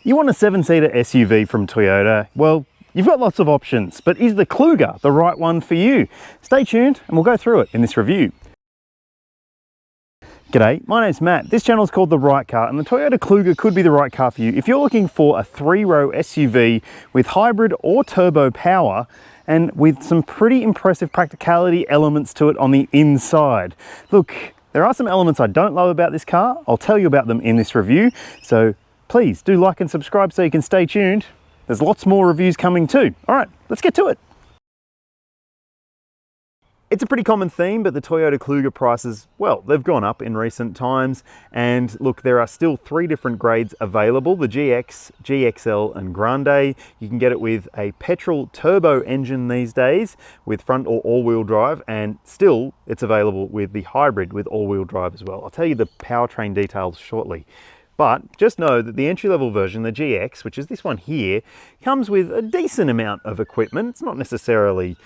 You want a 7-seater SUV from Toyota? Well, you've got lots of options, but is the Kluger the right one for you? Stay tuned and we'll go through it in this review. G'day, my name's Matt. This channel is called The Right Car, and the Toyota Kluger could be the right car for you if you're looking for a 3-row SUV with hybrid or turbo power and with some pretty impressive practicality elements to it on the inside. Look, there are some elements I don't love about this car. I'll tell you about them in this review, so please do like and subscribe so you can stay tuned. There's lots more reviews coming too. All right, let's get to it. It's a pretty common theme, but the Toyota Kluger prices, well, they've gone up in recent times. And look, there are still 3 different grades available: the GX, GXL and Grande. You can get it with a petrol turbo engine these days with front or all-wheel drive, and still it's available with the hybrid with all-wheel drive as well. I'll tell you the powertrain details shortly. But just know that the entry-level version, the GX, which is this one here, comes with a decent amount of equipment. It's not necessarily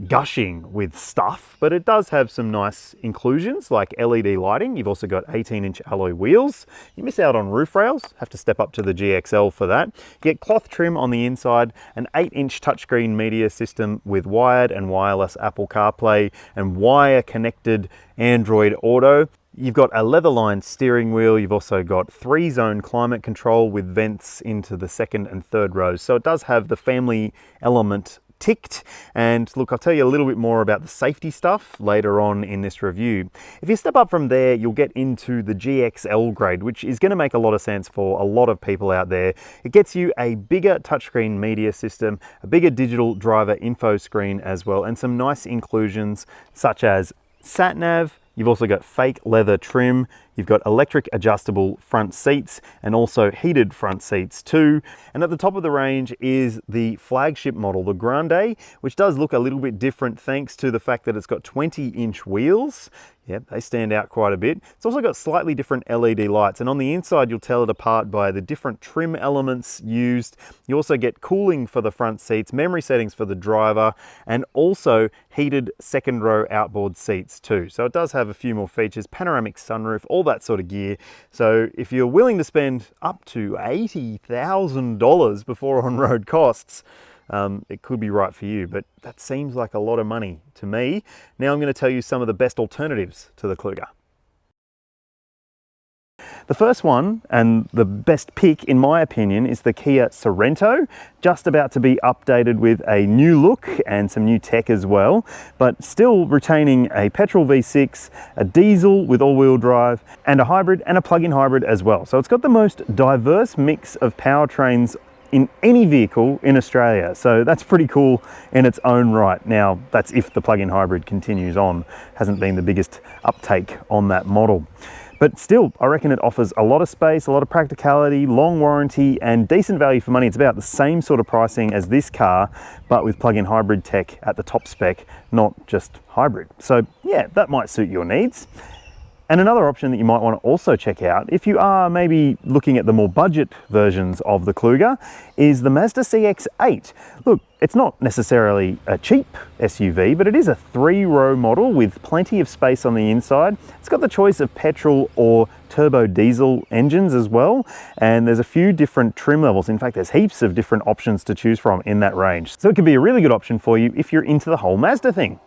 gushing with stuff, but it does have some nice inclusions like LED lighting. You've also got 18-inch alloy wheels. You miss out on roof rails, have to step up to the GXL for that. You get cloth trim on the inside, an 8-inch touchscreen media system with wired and wireless Apple CarPlay and wire-connected Android Auto. You've got a leather-lined steering wheel. You've also got 3-zone climate control with vents into the 2nd and 3rd rows. So it does have the family element ticked. And look, I'll tell you a little bit more about the safety stuff later on in this review. If you step up from there, you'll get into the GXL grade, which is going to make a lot of sense for a lot of people out there. It gets you a bigger touchscreen media system, a bigger digital driver info screen as well, and some nice inclusions such as sat-nav. You've also got fake leather trim, you've got electric adjustable front seats and also heated front seats too. And at the top of the range is the flagship model, the Grande, which does look a little bit different thanks to the fact that it's got 20-inch wheels. Yeah, they stand out quite a bit. It's also got slightly different LED lights, and on the inside you'll tell it apart by the different trim elements used. You also get cooling for the front seats, memory settings for the driver, and also heated 2nd row outboard seats too. So it does have a few more features, panoramic sunroof, all that sort of gear. So if you're willing to spend up to $80,000 before on-road costs, it could be right for you, but that seems like a lot of money to me. Now I'm going to tell you some of the best alternatives to the Kluger. The first one, and the best pick in my opinion, is the Kia Sorento, just about to be updated with a new look and some new tech as well, but still retaining a petrol V6, a diesel with all-wheel drive, and a hybrid and a plug-in hybrid as well. So it's got the most diverse mix of powertrains in any vehicle in Australia. So that's pretty cool in its own right. Now, that's if the plug-in hybrid continues on. Hasn't been the biggest uptake on that model. But still, I reckon it offers a lot of space, a lot of practicality, long warranty, and decent value for money. It's about the same sort of pricing as this car, but with plug-in hybrid tech at the top spec, not just hybrid. So yeah, that might suit your needs. And another option that you might want to also check out, if you are maybe looking at the more budget versions of the Kluger, is the Mazda CX-8. Look, it's not necessarily a cheap SUV, but it is a 3-row model with plenty of space on the inside. It's got the choice of petrol or turbo diesel engines as well, and there's a few different trim levels. In fact, there's heaps of different options to choose from in that range. So it could be a really good option for you if you're into the whole Mazda thing.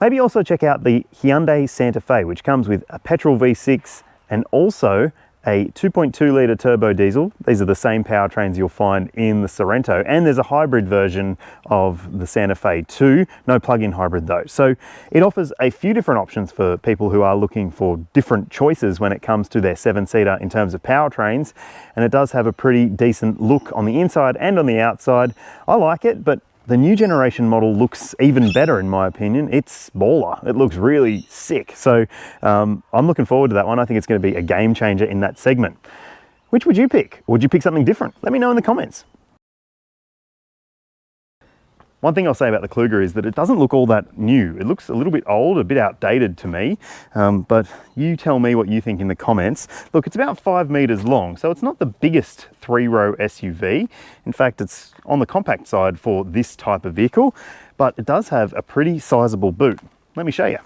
Maybe also check out the Hyundai Santa Fe, which comes with a petrol V6 and also a 2.2 litre turbo diesel. These are the same powertrains you'll find in the Sorento, and there's a hybrid version of the Santa Fe too, no plug-in hybrid though. So it offers a few different options for people who are looking for different choices when it comes to their 7-seater in terms of powertrains, and it does have a pretty decent look on the inside and on the outside. I like it, but the new generation model looks even better in my opinion. It's baller. It looks really sick. So I'm looking forward to that one. I think it's going to be a game changer in that segment. Which would you pick? Would you pick something different? Let me know in the comments. One thing I'll say about the Kluger is that it doesn't look all that new. It looks a little bit old, a bit outdated to me, but you tell me what you think in the comments. Look, it's about 5 meters long, so it's not the biggest 3-row SUV. In fact, it's on the compact side for this type of vehicle, but it does have a pretty sizable boot. Let me show you.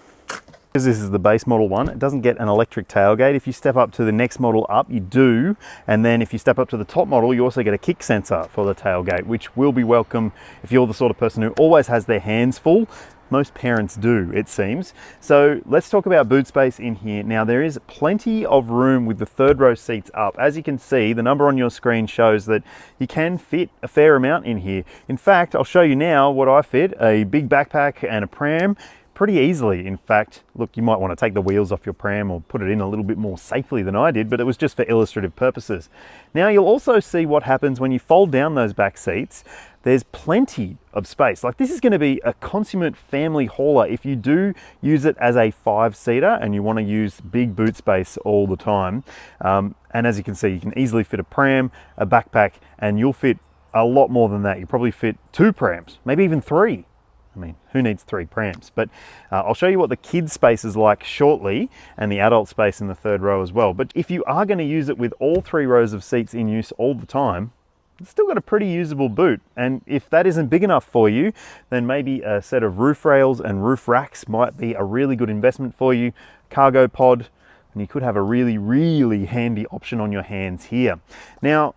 Because this is the base model one, it doesn't get an electric tailgate. If you step up to the next model up, you do. And then if you step up to the top model, you also get a kick sensor for the tailgate, which will be welcome if you're the sort of person who always has their hands full. Most parents do, it seems. So let's talk about boot space in here. Now, there is plenty of room with the third row seats up. As you can see, the number on your screen shows that you can fit a fair amount in here. In fact, I'll show you now what I fit, a big backpack and a pram, pretty easily. In fact, look, you might want to take the wheels off your pram or put it in a little bit more safely than I did, but it was just for illustrative purposes. Now, you'll also see what happens when you fold down those back seats. There's plenty of space. Like, this is going to be a consummate family hauler if you do use it as a 5-seater and you want to use big boot space all the time. And as you can see, you can easily fit a pram, a backpack, and you'll fit a lot more than that. You probably fit 2 prams, maybe even 3. I mean, who needs 3 prams? But I'll show you what the kids space is like shortly, and the adult space in the third row as well. But if you are going to use it with all 3 rows of seats in use all the time, it's still got a pretty usable boot. And if that isn't big enough for you, then maybe a set of roof rails and roof racks might be a really good investment for you. Cargo pod, and you could have a really, really handy option on your hands here. Now,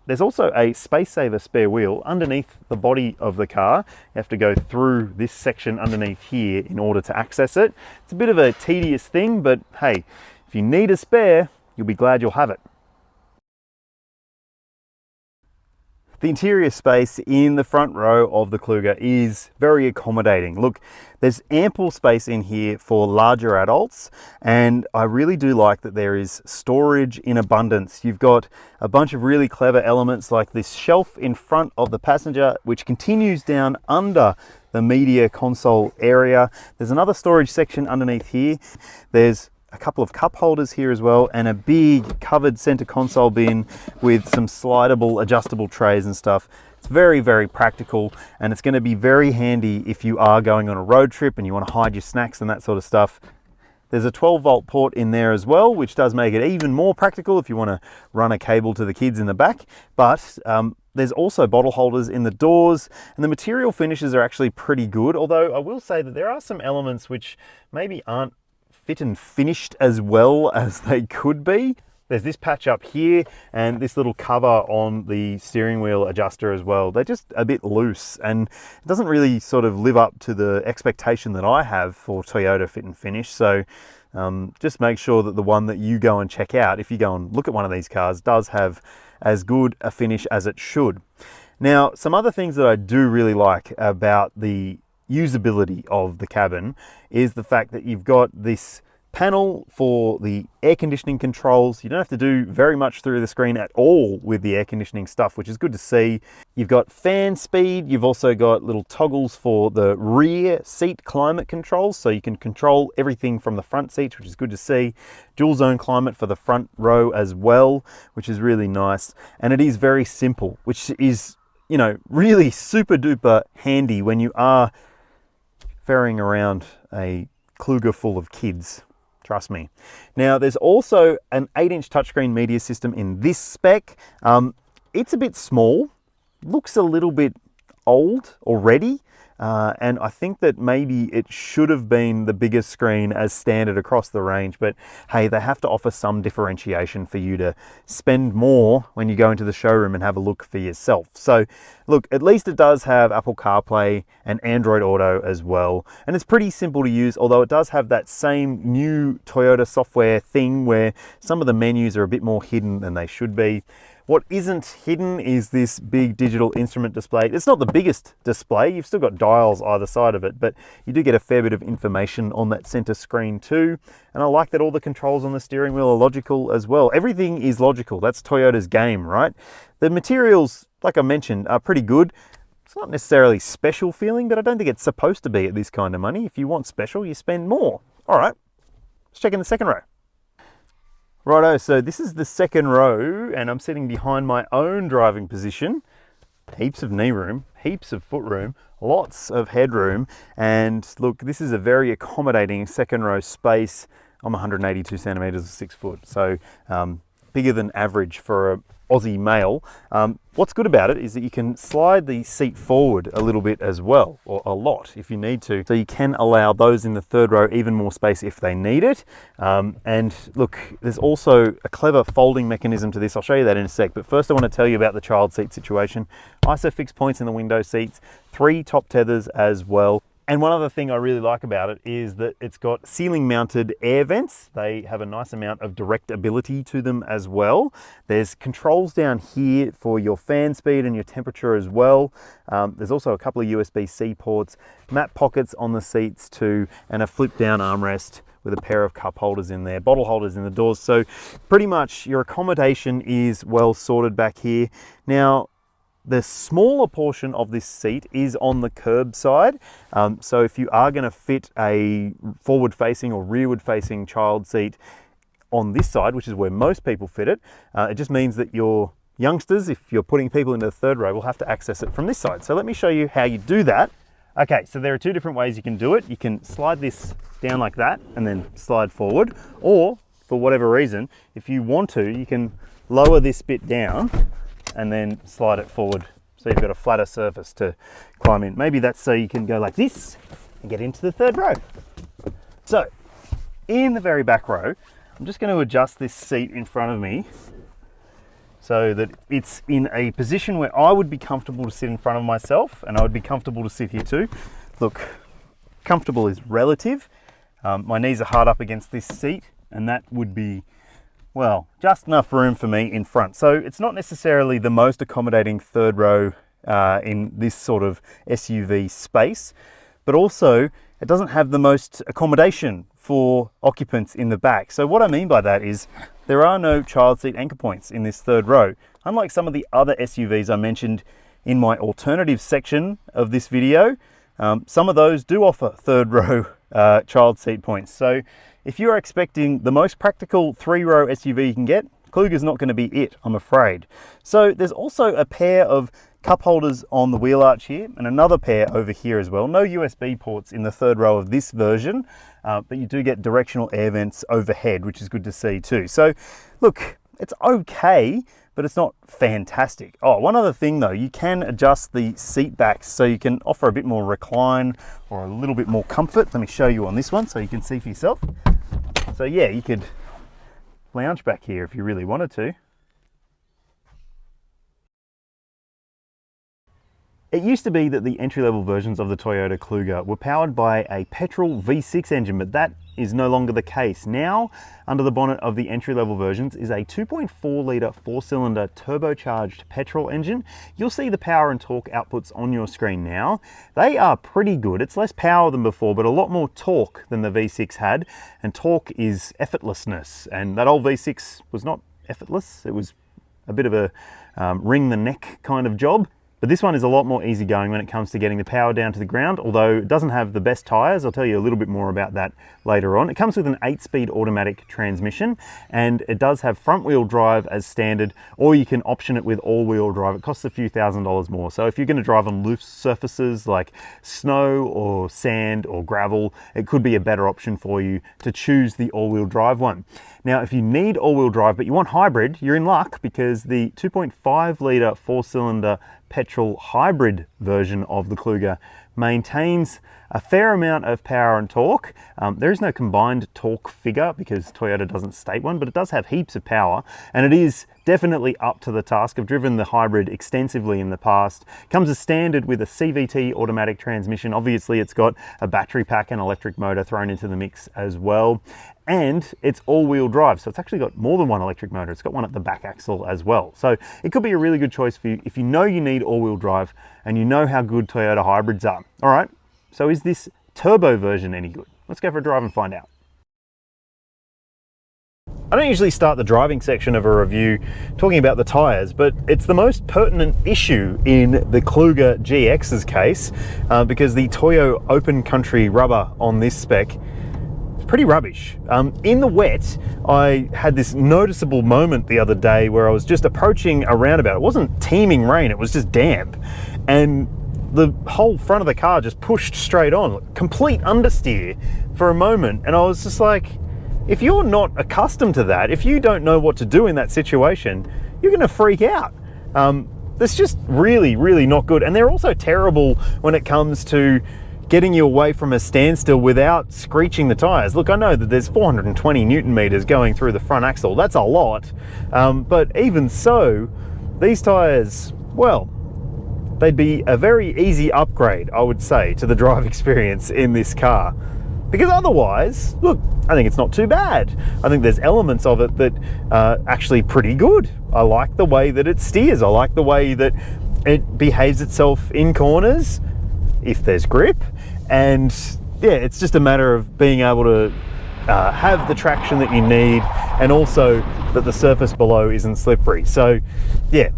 there's also a space saver spare wheel underneath the body of the car. You have to go through this section underneath here in order to access it. It's a bit of a tedious thing, but hey, if you need a spare, you'll be glad you'll have it. The interior space in the front row of the Kluger is very accommodating. Look, there's ample space in here for larger adults, and I really do like that there is storage in abundance. You've got a bunch of really clever elements like this shelf in front of the passenger, which continues down under the media console area. There's another storage section underneath here. There's a couple of cup holders here as well, and a big covered center console bin with some slidable adjustable trays and stuff. It's very, very practical, and it's going to be very handy if you are going on a road trip and you want to hide your snacks and that sort of stuff. There's a 12-volt port in there as well, which does make it even more practical if you want to run a cable to the kids in the back. But there's also bottle holders in the doors, and the material finishes are actually pretty good, although I will say that there are some elements which maybe aren't fit and finished as well as they could be. There's this patch up here and this little cover on the steering wheel adjuster as well. They're just a bit loose, and it doesn't really sort of live up to the expectation that I have for Toyota fit and finish. So just make sure that the one that you go and check out, if you go and look at one of these cars, does have as good a finish as it should. Now, some other things that I do really like about the usability of the cabin is the fact that you've got this panel for the air conditioning controls. You don't have to do very much through the screen at all with the air conditioning stuff, which is good to see. You've got fan speed. You've also got little toggles for the rear seat climate controls, so you can control everything from the front seats, which is good to see. Dual zone climate for the front row as well, which is really nice. And it is very simple, which is, you know, really super duper handy when you are ferrying around a Kluger full of kids. Trust me. Now, there's also an 8-inch touchscreen media system in this spec. It's a bit small, looks a little bit old already, and I think that maybe it should have been the biggest screen as standard across the range, but hey, they have to offer some differentiation for you to spend more when you go into the showroom and have a look for yourself. So look, at least it does have Apple CarPlay and Android Auto as well, and it's pretty simple to use, although it does have that same new Toyota software thing where some of the menus are a bit more hidden than they should be. What isn't hidden is this big digital instrument display. It's not the biggest display, you've still got dials either side of it, but you do get a fair bit of information on that center screen too. And I like that all the controls on the steering wheel are logical as well. Everything is logical, that's Toyota's game, right? The materials, like I mentioned, are pretty good. It's not necessarily special feeling, but I don't think it's supposed to be at this kind of money. If you want special, you spend more. All right, let's check in the second row. Righto, so this is the second row, and I'm sitting behind my own driving position. Heaps of knee room, heaps of foot room, lots of headroom, and look, this is a very accommodating second row space. I'm 182 centimeters, 6 foot, so bigger than average for an Aussie male. What's good about it is that you can slide the seat forward a little bit as well, or a lot if you need to. So you can allow those in the third row even more space if they need it. And look, there's also a clever folding mechanism to this. I'll show you that in a sec, but first I want to tell you about the child seat situation. ISOFIX points in the window seats, 3 top tethers as well. And one other thing I really like about it is that it's got ceiling mounted air vents. They have a nice amount of direct ability to them as well. There's controls down here for your fan speed and your temperature as well. There's also a couple of USB-C ports, map pockets on the seats too, and a flip down armrest with a pair of cup holders in there, bottle holders in the doors. So pretty much your accommodation is well sorted back here. Now, the smaller portion of this seat is on the curb side. So if you are going to fit a forward facing or rearward facing child seat on this side, which is where most people fit it, it just means that your youngsters, if you're putting people into the third row, will have to access it from this side. So let me show you how you do that. Okay, so there are 2 different ways you can do it. You can slide this down like that and then slide forward, or for whatever reason, if you want to, you can lower this bit down and then slide it forward so you've got a flatter surface to climb in. Maybe that's so you can go like this and get into the third row. So in the very back row, I'm just going to adjust this seat in front of me so that it's in a position where I would be comfortable to sit in front of myself, and I would be comfortable to sit here too. Look, comfortable is relative. My knees are hard up against this seat, and that would be, well, just enough room for me in front. So it's not necessarily the most accommodating third row in this sort of SUV space, but also it doesn't have the most accommodation for occupants in the back. So what I mean by that is there are no child seat anchor points in this third row. Unlike some of the other SUVs I mentioned in my alternative section of this video, some of those do offer third row child seat points. So if you're expecting the most practical 3-row SUV you can get, Kluger's not going to be it, I'm afraid. So there's also a pair of cup holders on the wheel arch here, and another pair over here as well. No USB ports in the third row of this version, but you do get directional air vents overhead, which is good to see too. So look, it's okay, but it's not fantastic. Oh, one other thing though, you can adjust the seat backs so you can offer a bit more recline or a little bit more comfort. Let me show you on this one so you can see for yourself. So yeah, you could lounge back here if you really wanted to. It used to be that the entry-level versions of the Toyota Kluger were powered by a petrol V6 engine, but that is no longer the case. Now, under the bonnet of the entry-level versions is a 2.4 litre 4-cylinder turbocharged petrol engine. You'll see the power and torque outputs on your screen now. They are pretty good. It's less power than before, but a lot more torque than the V6 had, and torque is effortlessness, and that old V6 was not effortless. It was a bit of a wring the neck kind of job. But this one is a lot more easygoing when it comes to getting the power down to the ground, although it doesn't have the best tyres. I'll tell you a little bit more about that later on. It comes with an 8-speed automatic transmission, and it does have front-wheel drive as standard, or you can option it with all-wheel drive. It costs a few $1,000s more. So if you're going to drive on loose surfaces like snow or sand or gravel, it could be a better option for you to choose the all-wheel drive one. Now, if you need all-wheel drive but you want hybrid, you're in luck, because the 2.5 litre 4-cylinder petrol hybrid version of the Kluger maintains a fair amount of power and torque. There is no combined torque figure because Toyota doesn't state one, but it does have heaps of power, and it is definitely up to the task. I've driven the hybrid extensively in the past. It comes as standard with a CVT automatic transmission. Obviously, it's got a battery pack and electric motor thrown into the mix as well. And it's all-wheel drive, so it's actually got more than one electric motor. It's got one at the back axle as well. So it could be a really good choice for you if you know you need all-wheel drive and you know how good Toyota hybrids are. All right, so is this turbo version any good? Let's go for a drive and find out. I don't usually start the driving section of a review talking about the tyres, but it's the most pertinent issue in the Kluger GX's case because the Toyo open country rubber on this spec, pretty rubbish. In the wet, I had this noticeable moment the other day where I was just approaching a roundabout. It wasn't teeming rain, it was just damp. And the whole front of the car just pushed straight on, complete understeer for a moment. And I was just like, if you're not accustomed to that, if you don't know what to do in that situation, you're going to freak out. That's just really, really not good. And they're also terrible when it comes to getting you away from a standstill without screeching the tyres. Look, I know that there's 420 Newton meters going through the front axle. That's a lot. But even so, these tyres, well, they'd be a very easy upgrade, I would say, to the drive experience in this car. Because otherwise, look, I think it's not too bad. I think there's elements of it that are actually pretty good. I like the way that it steers. I like the way that it behaves itself in corners, if there's grip. And yeah, it's just a matter of being able to have the traction that you need, and also that the surface below isn't slippery. So yeah,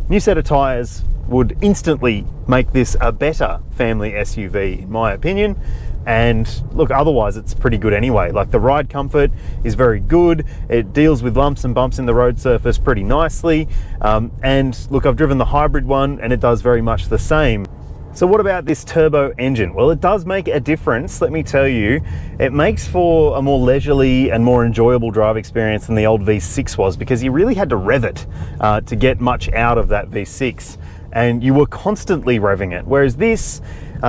new set of tyres would instantly make this a better family SUV, in my opinion. And look, otherwise it's pretty good anyway. Like, the ride comfort is very good. It deals with lumps and bumps in the road surface pretty nicely. And look, I've driven the hybrid one and it does very much the same. So what about this turbo engine? Well, it does make a difference, let me tell you. It makes for a more leisurely and more enjoyable drive experience than the old V6 was, because you really had to rev it to get much out of that V6. And you were constantly revving it. Whereas this,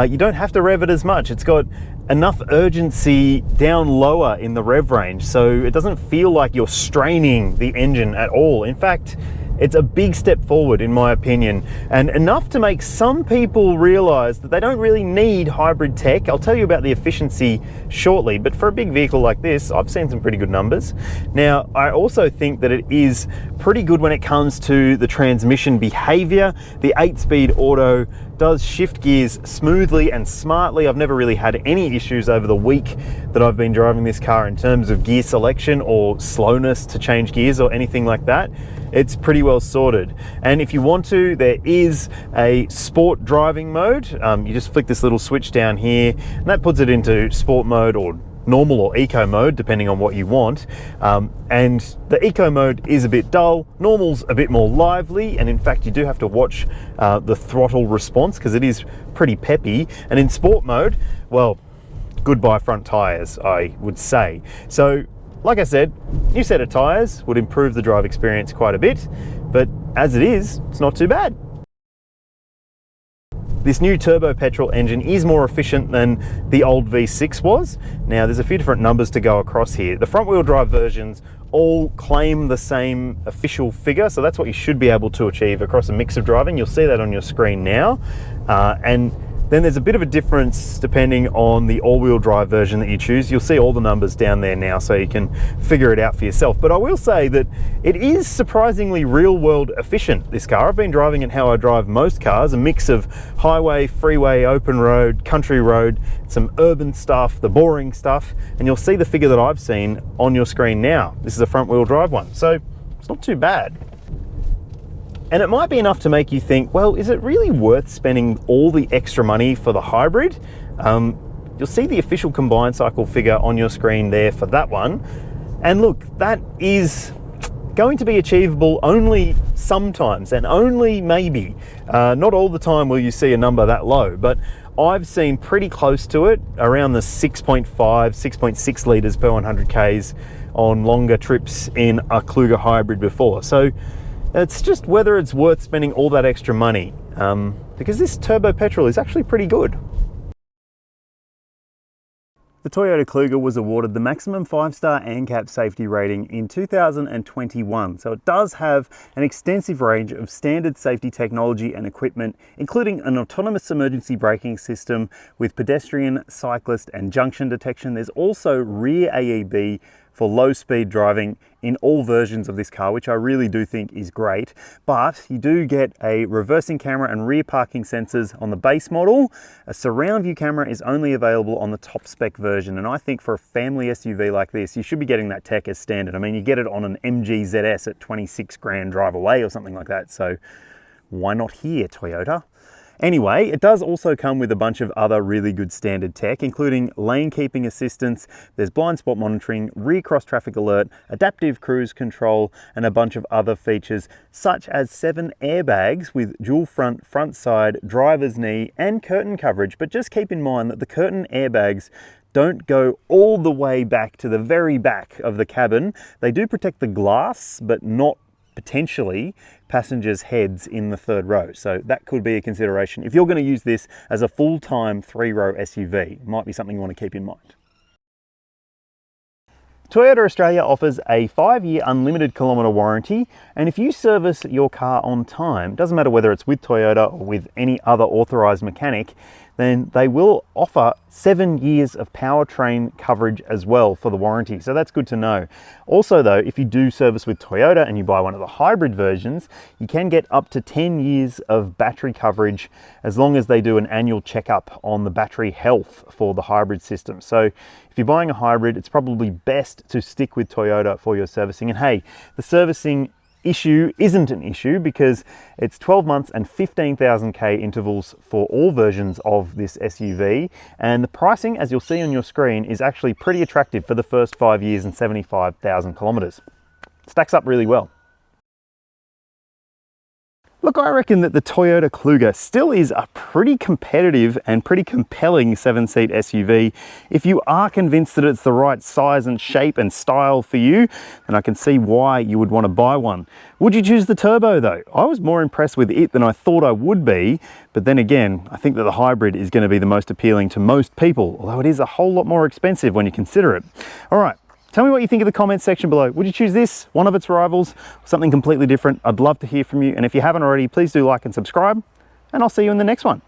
you don't have to rev it as much. It's got enough urgency down lower in the rev range, so it doesn't feel like you're straining the engine at all. In fact, it's a big step forward, in my opinion, and enough to make some people realize that they don't really need hybrid tech. I'll tell you about the efficiency shortly, but for a big vehicle like this, I've seen some pretty good numbers. Now, I also think that it is pretty good when it comes to the transmission behavior. The 8-speed auto does shift gears smoothly and smartly. I've never really had any issues over the week that I've been driving this car in terms of gear selection or slowness to change gears or anything like that. It's pretty well sorted. And if you want to, there is a sport driving mode. You just flick this little switch down here and that puts it into sport mode or normal or eco mode, depending on what you want. And the eco mode is a bit dull, normal's a bit more lively, and in fact you do have to watch the throttle response because it is pretty peppy. And in sport mode, well, goodbye front tyres, I would say. So like I said, new set of tyres would improve the drive experience quite a bit, but as it is, it's not too bad. This new turbo-petrol engine is more efficient than the old V6 was. Now, there's a few different numbers to go across here. The front-wheel drive versions all claim the same official figure, so that's what you should be able to achieve across a mix of driving. You'll see that on your screen now. And then there's a bit of a difference depending on the all-wheel drive version that you choose. You'll see all the numbers down there now, so you can figure it out for yourself. But I will say that it is surprisingly real-world efficient, this car. I've been driving it how I drive most cars, a mix of highway, freeway, open road, country road, some urban stuff, the boring stuff, and you'll see the figure that I've seen on your screen now. This is a front-wheel drive one, so it's not too bad. And it might be enough to make you think, well, is it really worth spending all the extra money for the hybrid? You'll see the official combined cycle figure on your screen there for that one. And look, that is going to be achievable only sometimes, and only maybe. Not all the time will you see a number that low, but I've seen pretty close to it, around the 6.5, 6.6 litres per 100 Ks on longer trips in a Kluger hybrid before. So it's just whether it's worth spending all that extra money, because this turbo petrol is actually pretty good. The Toyota Kluger was awarded the maximum 5-star ANCAP safety rating in 2021, so it does have an extensive range of standard safety technology and equipment, including an autonomous emergency braking system with pedestrian, cyclist and junction detection. There's also rear AEB for low-speed driving in all versions of this car, which I really do think is great. But you do get a reversing camera and rear parking sensors on the base model. A surround view camera is only available on the top spec version, and I think for a family SUV like this, you should be getting that tech as standard. I mean, you get it on an MG ZS at 26 grand drive away or something like that, so why not here, Toyota? Anyway, it does also come with a bunch of other really good standard tech, including lane keeping assistance, there's blind spot monitoring, rear cross traffic alert, adaptive cruise control, and a bunch of other features, such as 7 airbags with dual front side, driver's knee, and curtain coverage. But just keep in mind that the curtain airbags don't go all the way back to the very back of the cabin. They do protect the glass, but not potentially passengers' heads in the third row. So that could be a consideration. If you're going to use this as a full-time 3-row SUV, it might be something you want to keep in mind. Toyota Australia offers a 5-year unlimited kilometre warranty, and if you service your car on time, doesn't matter whether it's with Toyota or with any other authorised mechanic, then they will offer 7 years of powertrain coverage as well for the warranty. So that's good to know. Also though, if you do service with Toyota and you buy one of the hybrid versions, you can get up to 10 years of battery coverage as long as they do an annual checkup on the battery health for the hybrid system. So if you're buying a hybrid, it's probably best to stick with Toyota for your servicing. And hey, the servicing issue isn't an issue because it's 12 months and 15,000 K intervals for all versions of this SUV, and the pricing, as you'll see on your screen, is actually pretty attractive for the first 5 years and 75,000 kilometers. Stacks up really well. Look, I reckon that the Toyota Kluger still is a pretty competitive and pretty compelling 7-seat SUV. If you are convinced that it's the right size and shape and style for you, then I can see why you would want to buy one. Would you choose the turbo though? I was more impressed with it than I thought I would be, but then again, I think that the hybrid is going to be the most appealing to most people, although it is a whole lot more expensive when you consider it. All right. Tell me what you think in the comments section below. Would you choose this, one of its rivals, or something completely different? I'd love to hear from you. And if you haven't already, please do like and subscribe, and I'll see you in the next one.